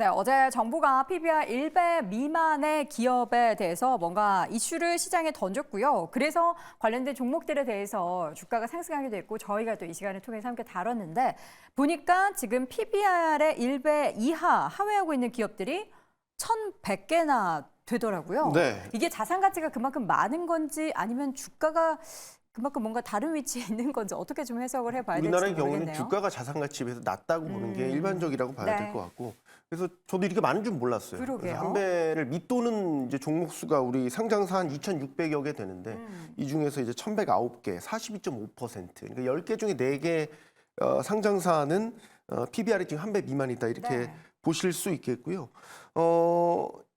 네, 어제 정부가 PBR 1배 미만의 기업에 대해서 뭔가 이슈를 시장에 던졌고요. 그래서 관련된 종목들에 대해서 주가가 상승하게 됐고 저희가 또 이 시간을 통해서 함께 다뤘는데 보니까 지금 PBR의 1배 이하 하회하고 있는 기업들이 1,100개나 되더라고요. 네. 이게 자산 가치가 그만큼 많은 건지 아니면 주가가 그만큼 뭔가 다른 위치에 있는 건지 어떻게 좀 해석을 해봐야 될지 우리나라의 모르겠네요. 경우는 주가가 자산 가치에 비해서 낮다고 보는 게 일반적이라고 봐야 네. 될 것 같고, 그래서 저도 이렇게 많은 줄 몰랐어요. 그러게요. 그래서 한 배를 밑도는 이제 종목 수가 우리 상장사 한 2,600여 개 되는데 이 중에서 이제 1,109개, 42.5%. 그러니까 10개 중에 4개 상장사는 PBR이 지금 한 배 미만이다 이렇게 네. 보실 수 있겠고요.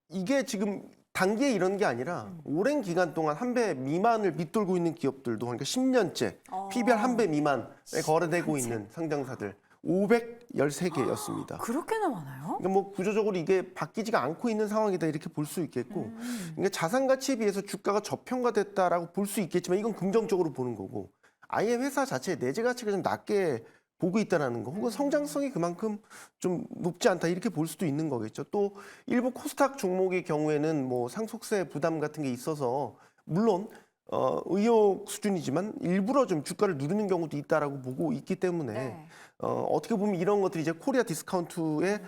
이게 지금 단기에 이런 게 아니라 오랜 기간 동안 한 배 미만을 밑돌고 있는 기업들도 그러니까 10년째 PBR 한 배 미만에 거래되고 있는 상장사들 513개였습니다. 그렇게나 많아요? 그러니까 뭐 구조적으로 이게 바뀌지가 않고 있는 상황이다 이렇게 볼 수 있겠고, 그러니까 자산 가치에 비해서 주가가 저평가됐다라고 볼 수 있겠지만 이건 긍정적으로 보는 거고, 아예 회사 자체의 내재 가치가 좀 낮게 보고 있다는 거, 혹은 성장성이 그만큼 좀 높지 않다 이렇게 볼 수도 있는 거겠죠. 또 일부 코스닥 종목의 경우에는 뭐 상속세 부담 같은 게 있어서 물론 의혹 수준이지만 일부러 좀 주가를 누르는 경우도 있다라고 보고 있기 때문에 네. 어떻게 보면 이런 것들이 이제 코리아 디스카운트의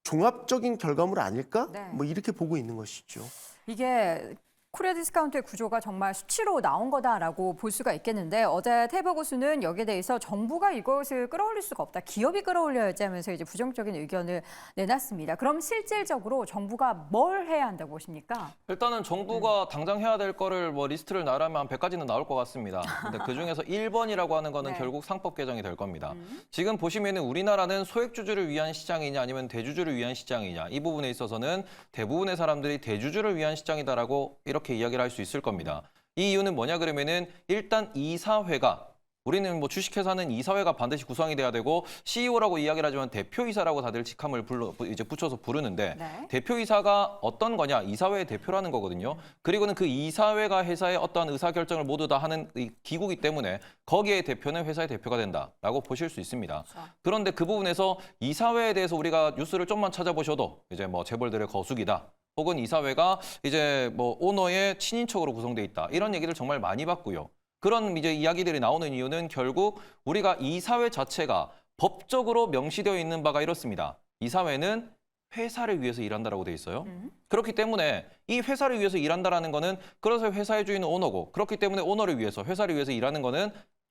종합적인 결과물 아닐까? 네. 뭐 이렇게 보고 있는 것이죠. 이게 코리아 디스카운트의 구조가 정말 수치로 나온 거다라고 볼 수가 있겠는데 어제 태보고수는 여기에 대해서 정부가 이것을 끌어올릴 수가 없다. 기업이 끌어올려야지 하면서 이제 부정적인 의견을 내놨습니다. 그럼 실질적으로 정부가 뭘 해야 한다고 보십니까? 일단은 정부가 당장 해야 될 거를 뭐 리스트를 나라면 한 100가지는 나올 것 같습니다. 근데 그중에서 1번이라고 하는 거는 네. 결국 상법 개정이 될 겁니다. 지금 보시면은 우리나라는 소액주주를 위한 시장이냐 아니면 대주주를 위한 시장이냐 이 부분에 있어서는 대부분의 사람들이 대주주를 위한 시장이다라고 이렇게 이야기를 할 수 있을 겁니다. 이 이유는 뭐냐 그러면은 일단 이사회가 우리는 뭐 주식회사는 이사회가 반드시 구성이 돼야 되고 CEO라고 이야기를 하지만 대표이사라고 다들 직함을 이제 붙여서 부르는데 네. 대표이사가 어떤 거냐? 이사회의 대표라는 거거든요. 그리고는 그 이사회가 회사의 어떠한 의사결정을 모두 다 하는 이 기구이기 때문에 거기에 대표는 회사의 대표가 된다라고 보실 수 있습니다. 그렇죠. 그런데 그 부분에서 이사회에 대해서 우리가 뉴스를 좀만 찾아보셔도 이제 뭐 재벌들의 거수기다. 혹은 이사회가 이제 뭐 오너의 친인척으로 구성돼 있다. 이런 얘기를 정말 많이 봤고요. 그런 이제 이야기들이 나오는 이유는 결국 우리가 이사회 자체가 법적으로 명시되어 있는 바가 이렇습니다. 이사회는 회사를 위해서 일한다라고 돼 있어요. 그렇기 때문에 이 회사를 위해서 일한다라는 거는 그래서 회사의 주인은 오너고 그렇기 때문에 오너를 위해서 회사를 위해서 일하는 거는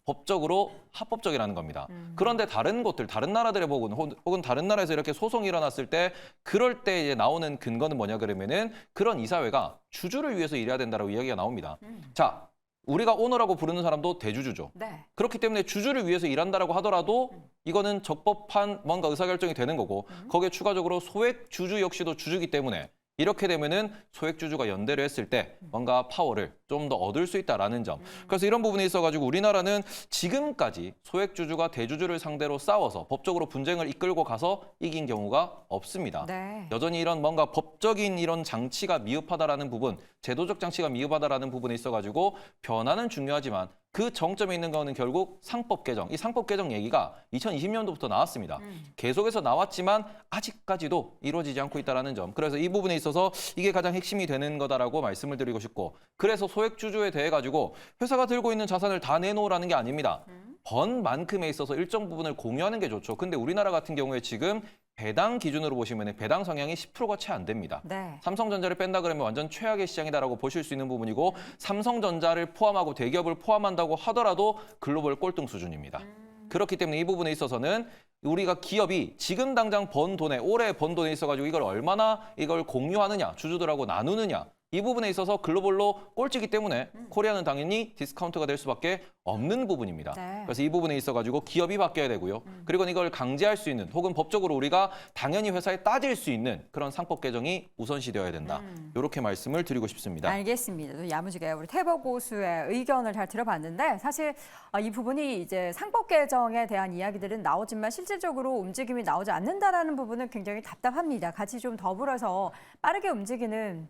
법적으로 합법적이라는 겁니다. 그런데 다른 곳들, 다른 나라들의 혹은 다른 나라에서 이렇게 소송이 일어났을 때 그럴 때 이제 나오는 근거는 뭐냐 그러면은 그런 이사회가 주주를 위해서 일해야 된다라고 이야기가 나옵니다. 자, 우리가 오너라고 부르는 사람도 대주주죠. 네. 그렇기 때문에 주주를 위해서 일한다라고 하더라도 이거는 적법한 뭔가 의사결정이 되는 거고 거기에 추가적으로 소액 주주 역시도 주주기 때문에 이렇게 되면은 소액 주주가 연대를 했을 때 뭔가 파워를 좀 더 얻을 수 있다라는 점. 그래서 이런 부분에 있어가지고 우리나라는 지금까지 소액 주주가 대주주를 상대로 싸워서 법적으로 분쟁을 이끌고 가서 이긴 경우가 없습니다. 네. 여전히 이런 뭔가 법적인 이런 장치가 미흡하다라는 부분, 제도적 장치가 미흡하다라는 부분에 있어가지고 변화는 중요하지만 그 정점에 있는 거는 결국 상법 개정. 이 상법 개정 얘기가 2020년도부터 나왔습니다. 계속해서 나왔지만 아직까지도 이루어지지 않고 있다는 점. 그래서 이 부분에 있어서 이게 가장 핵심이 되는 거다라고 말씀을 드리고 싶고 그래서 소액주주에 대해 가지고 회사가 들고 있는 자산을 다 내놓으라는 게 아닙니다. 번 만큼에 있어서 일정 부분을 공유하는 게 좋죠. 근데 우리나라 같은 경우에 지금 배당 기준으로 보시면 배당 성향이 10%가 채 안 됩니다. 네. 삼성전자를 뺀다 그러면 완전 최악의 시장이다라고 보실 수 있는 부분이고 삼성전자를 포함하고 대기업을 포함한다고 하더라도 글로벌 꼴등 수준입니다. 그렇기 때문에 이 부분에 있어서는 우리가 기업이 지금 당장 번 돈에 올해 번 돈에 있어가지고 이걸 얼마나 이걸 공유하느냐 주주들하고 나누느냐 이 부분에 있어서 글로벌로 꼴찌기 때문에 코리아는 당연히 디스카운트가 될 수밖에 없는 부분입니다. 네. 그래서 이 부분에 있어가지고 기업이 바뀌어야 되고요. 그리고 이걸 강제할 수 있는 혹은 법적으로 우리가 당연히 회사에 따질 수 있는 그런 상법 개정이 우선시되어야 된다. 이렇게 말씀을 드리고 싶습니다. 알겠습니다. 야무지게 우리 태보 고수의 의견을 잘 들어봤는데 사실 이 부분이 이제 상법 개정에 대한 이야기들은 나오지만 실질적으로 움직임이 나오지 않는다라는 부분은 굉장히 답답합니다. 같이 좀 더불어서 빠르게 움직이는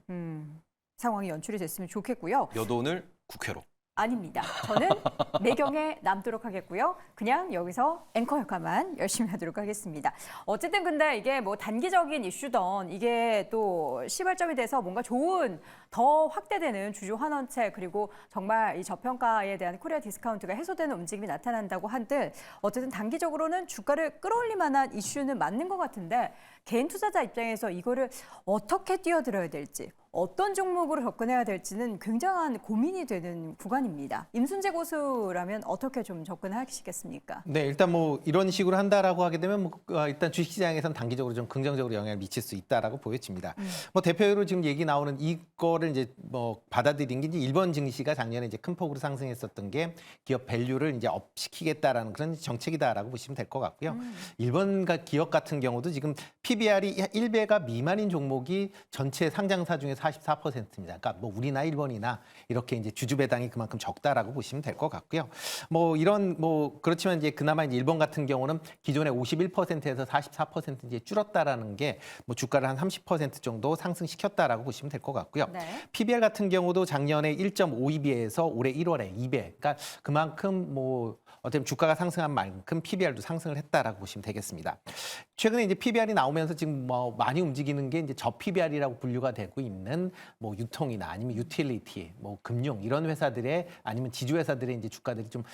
상황이 연출이 됐으면 좋겠고요. 여돈을 국회로. 아닙니다. 저는 매경에 남도록 하겠고요. 그냥 여기서 앵커 역할만 열심히 하도록 하겠습니다. 어쨌든 근데 이게 뭐 단기적인 이슈던 이게 또 시발점이 돼서 뭔가 좋은 더 확대되는 주주 환원책 그리고 정말 이 저평가에 대한 코리아 디스카운트가 해소되는 움직임이 나타난다고 한들 어쨌든 단기적으로는 주가를 끌어올릴 만한 이슈는 맞는 것 같은데 개인 투자자 입장에서 이거를 어떻게 뛰어들어야 될지 어떤 종목으로 접근해야 될지는 굉장한 고민이 되는 구간입니다. 임순재 고수라면 어떻게 좀 접근하시겠습니까? 네, 일단 뭐 이런 식으로 한다라고 하게 되면 일단 주식시장에서는 단기적으로 좀 긍정적으로 영향을 미칠 수 있다라고 보여집니다. 뭐 대표로 지금 얘기 나오는 이거를 이제 뭐 받아들인 게 이제 일본 증시가 작년에 이제 큰 폭으로 상승했었던 게 기업 밸류를 이제 업시키겠다라는 그런 정책이다라고 보시면 될 것 같고요. 일본 기업 같은 경우도 지금 PBR이 1배가 미만인 종목이 전체 상장사 중에 44%입니다. 그러니까 뭐 우리나 일본이나 이렇게 이제 주주 배당이 그만큼 적다라고 보시면 될 것 같고요. 뭐 이런 뭐 그렇지만 이제 그나마 이제 일본 같은 경우는 기존의 51%에서 44% 이제 줄었다라는 게 뭐 주가를 한 30% 정도 상승시켰다라고 보시면 될 것 같고요. 네. PBR 같은 경우도 작년에 1.52배에서 올해 1월에 2배. 그러니까 그만큼 뭐 어떻게 보면 주가가 상승한 만큼 PBR도 상승을 했다라고 보시면 되겠습니다. 최근에 이제 PBR이 나오면서 지금 뭐 많이 움직이는 게 이제 저 PBR이라고 분류가 되고 있는 뭐 유통이나 아니면 유틸리티, 뭐 금융 이런 회사들의 아니면 지주 회사들의 이제 주가들이 좀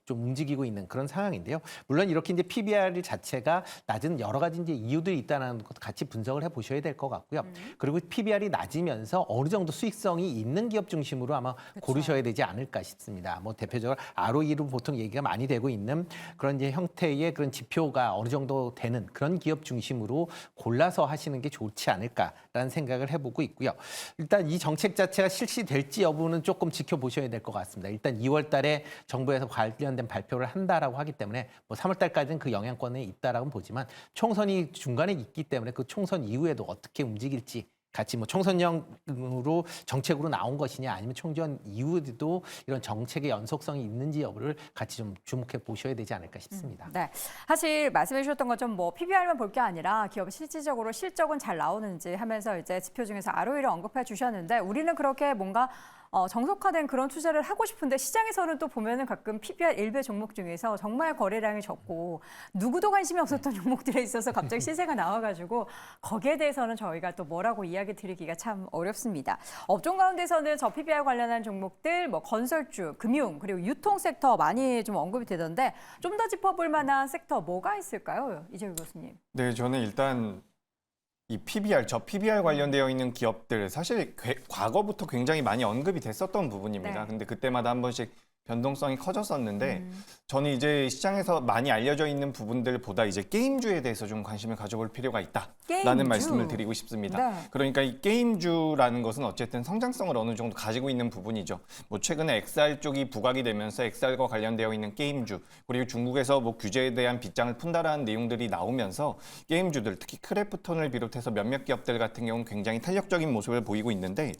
움직이고 있는 그런 상황인데요. 물론 이렇게 이제 PBR 자체가 낮은 여러 가지 이제 이유들이 있다는 것도 같이 분석을 해 보셔야 될 것 같고요. 그리고 PBR이 낮으면서 어느 정도 수익성이 있는 기업 중심으로 아마 고르셔야 되지 않을까 싶습니다. 뭐 대표적으로 ROE로 보통 얘기가 많이 되고 있는 그런 이제 형태의 그런 지표가 어느 정도 되는 그런 기업 중심으로 골라서 하시는 게 좋지 않을까라는 생각을 해보고 있고요. 일단 이 정책 자체가 실시될지 여부는 조금 지켜보셔야 될 것 같습니다. 일단 2월 달에 정부에서 관련된 발표를 한다라고 하기 때문에 뭐 3월 달까지는 그 영향권에 있다라고 보지만 총선이 중간에 있기 때문에 그 총선 이후에도 어떻게 움직일지 같이 뭐 총선형으로 정책으로 나온 것이냐 아니면 총선 이후에도 이런 정책의 연속성이 있는지 여부를 같이 좀 주목해 보셔야 되지 않을까 싶습니다. 네, 사실 말씀해 주셨던 것처럼 뭐 PBR만 볼 게 아니라 기업이 실질적으로 실적은 잘 나오는지 하면서 이제 지표 중에서 ROE를 언급해 주셨는데 우리는 그렇게 뭔가 정석화된 그런 투자를 하고 싶은데 시장에서는 또 보면은 가끔 PBR 1배 종목 중에서 정말 거래량이 적고 누구도 관심이 없었던 종목들에 있어서 갑자기 시세가 나와가지고 거기에 대해서는 저희가 또 뭐라고 이야기 드리기가 참 어렵습니다. 업종 가운데서는 저 PBR 관련한 종목들, 뭐 건설주, 금융 그리고 유통 섹터 많이 좀 언급이 되던데 좀 더 짚어볼 만한 섹터 뭐가 있을까요, 이재규 교수님? 네, 저는 일단 이 PBR, 저 PBR 관련되어 있는 기업들 사실 과거부터 굉장히 많이 언급이 됐었던 부분입니다. 네. 근데 그때마다 한 번씩 변동성이 커졌었는데 저는 이제 시장에서 많이 알려져 있는 부분들보다 이제 게임주에 대해서 좀 관심을 가져볼 필요가 있다라는 게임주. 말씀을 드리고 싶습니다. 네. 그러니까 이 게임주라는 것은 어쨌든 성장성을 어느 정도 가지고 있는 부분이죠. 뭐 최근에 XR 쪽이 부각이 되면서 XR과 관련되어 있는 게임주 그리고 중국에서 뭐 규제에 대한 빗장을 푼다라는 내용들이 나오면서 게임주들 특히 크래프톤을 비롯해서 몇몇 기업들 같은 경우는 굉장히 탄력적인 모습을 보이고 있는데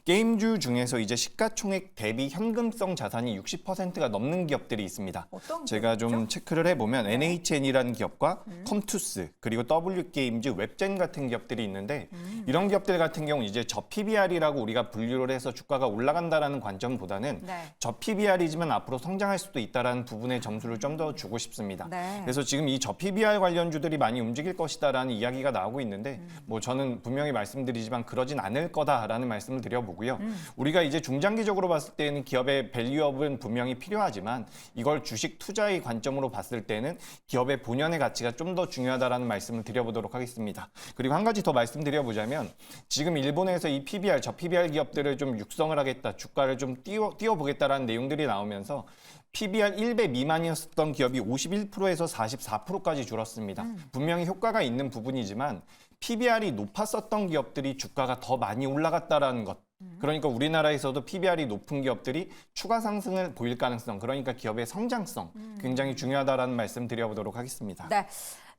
게임주 중에서 이제 시가총액 대비 현금성 자산이 60%가 넘는 기업들이 있습니다. 어떤 제가 좀 기업이죠? 체크를 해보면 NHN이라는 기업과 컴투스 그리고 W게임즈, 웹젠 같은 기업들이 있는데 이런 기업들 같은 경우 이제 저 PBR이라고 우리가 분류를 해서 주가가 올라간다라는 관점보다는 네. 저 PBR이지만 앞으로 성장할 수도 있다라는 부분의 점수를 좀 더 주고 싶습니다. 네. 그래서 지금 이 저 PBR 관련주들이 많이 움직일 것이다라는 이야기가 나오고 있는데 뭐 저는 분명히 말씀드리지만 그러진 않을 거다라는 말씀을 드려보고요. 우리가 이제 중장기적으로 봤을 때는 기업의 밸류업은 분명히 필요하지만 이걸 주식 투자의 관점으로 봤을 때는 기업의 본연의 가치가 좀 더 중요하다라는 말씀을 드려보도록 하겠습니다. 그리고 한 가지 더 말씀드려보자면 지금 일본에서 이 PBR, 저 PBR 기업들을 좀 육성을 하겠다, 주가를 좀 띄워보겠다라는 내용들이 나오면서 PBR 1배 미만이었던 기업이 51%에서 44%까지 줄었습니다. 분명히 효과가 있는 부분이지만 PBR이 높았었던 기업들이 주가가 더 많이 올라갔다라는 것. 그러니까 우리나라에서도 PBR이 높은 기업들이 추가 상승을 보일 가능성, 그러니까 기업의 성장성 굉장히 중요하다라는 말씀 드려보도록 하겠습니다. 네.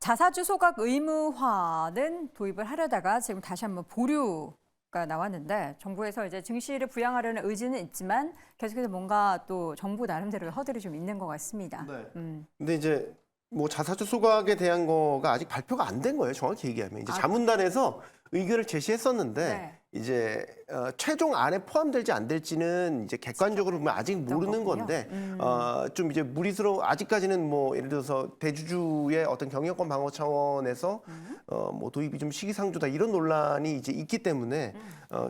자사주 소각 의무화는 도입을 하려다가 지금 다시 한번 보류가 나왔는데 정부에서 이제 증시를 부양하려는 의지는 있지만 계속해서 뭔가 또 정부 나름대로 허들이 좀 있는 것 같습니다. 네. 근데 이제 뭐 자사주 소각에 대한 거가 아직 발표가 안 된 거예요. 정확히 얘기하면 이제 자문단에서 의견을 제시했었는데 네. 이제 최종 안에 포함될지 안 될지는 이제 객관적으로 보면 아직 모르는 거군요. 건데 좀 이제 아직까지는 뭐 예를 들어서 대주주의 어떤 경영권 방어 차원에서 뭐 도입이 좀 시기상조다 이런 논란이 이제 있기 때문에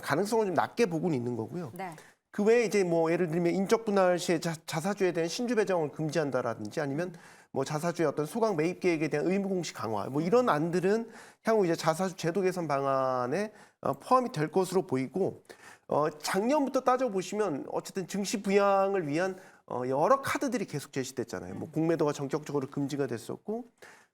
가능성을 좀 낮게 보고는 있는 거고요. 네. 그 외에 이제 뭐 예를 들면 인적 분할 시에 자사주에 대한 신주 배정을 금지한다라든지 아니면 뭐 자사주의 어떤 소강 매입 계획에 대한 의무 공시 강화 뭐 이런 안들은 향후 이제 자사주 제도 개선 방안에 포함이 될 것으로 보이고 작년부터 따져 보시면 어쨌든 증시 부양을 위한 여러 카드들이 계속 제시됐잖아요. 뭐 공매도가 전격적으로 금지가 됐었고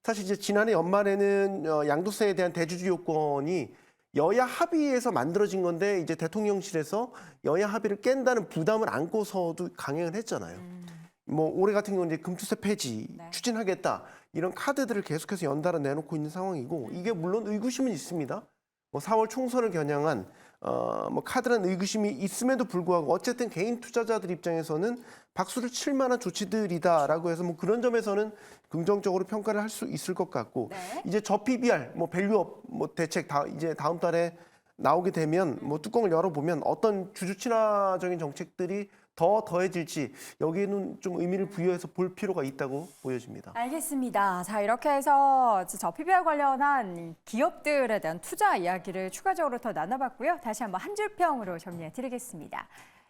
사실 이제 지난해 연말에는 양도세에 대한 대주주 요건이 여야 합의에서 만들어진 건데 이제 대통령실에서 여야 합의를 깬다는 부담을 안고서도 강행을 했잖아요. 뭐 올해 같은 경우는 이제 금투세 폐지 네. 추진하겠다 이런 카드들을 계속해서 연달아 내놓고 있는 상황이고 이게 물론 의구심은 있습니다. 뭐 4월 총선을 겨냥한 뭐 카드란 의구심이 있음에도 불구하고 어쨌든 개인 투자자들 입장에서는 박수를 칠 만한 조치들이다라고 해서 뭐 그런 점에서는 긍정적으로 평가를 할 수 있을 것 같고 네. 이제 저 PBR 뭐 밸류업 뭐 대책 이제 다음 달에 나오게 되면 뭐 뚜껑을 열어보면 어떤 주주 친화적인 정책들이 더 더해질지 여기에는 좀 의미를 부여해서 볼 필요가 있다고 보여집니다. 알겠습니다. 자, 이렇게 해서 저 PBR 관련한 기업들에 대한 투자 이야기를 추가적으로 더 나눠봤고요. 다시 한번 한 줄평으로 정리해 드리겠습니다.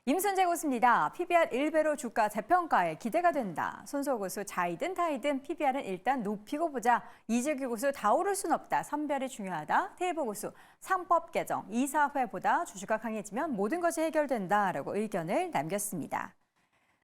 임순재 고수입니다. PBR 1배로 주가 재평가에 기대가 된다. 손소 고수 자이든 타이든 PBR은 일단 높이고 보자. 이재규 고수 다 오를 순 없다. 선별이 중요하다. 테이블 고수 상법 개정 이사회보다 주주가 강해지면 모든 것이 해결된다라고 의견을 남겼습니다.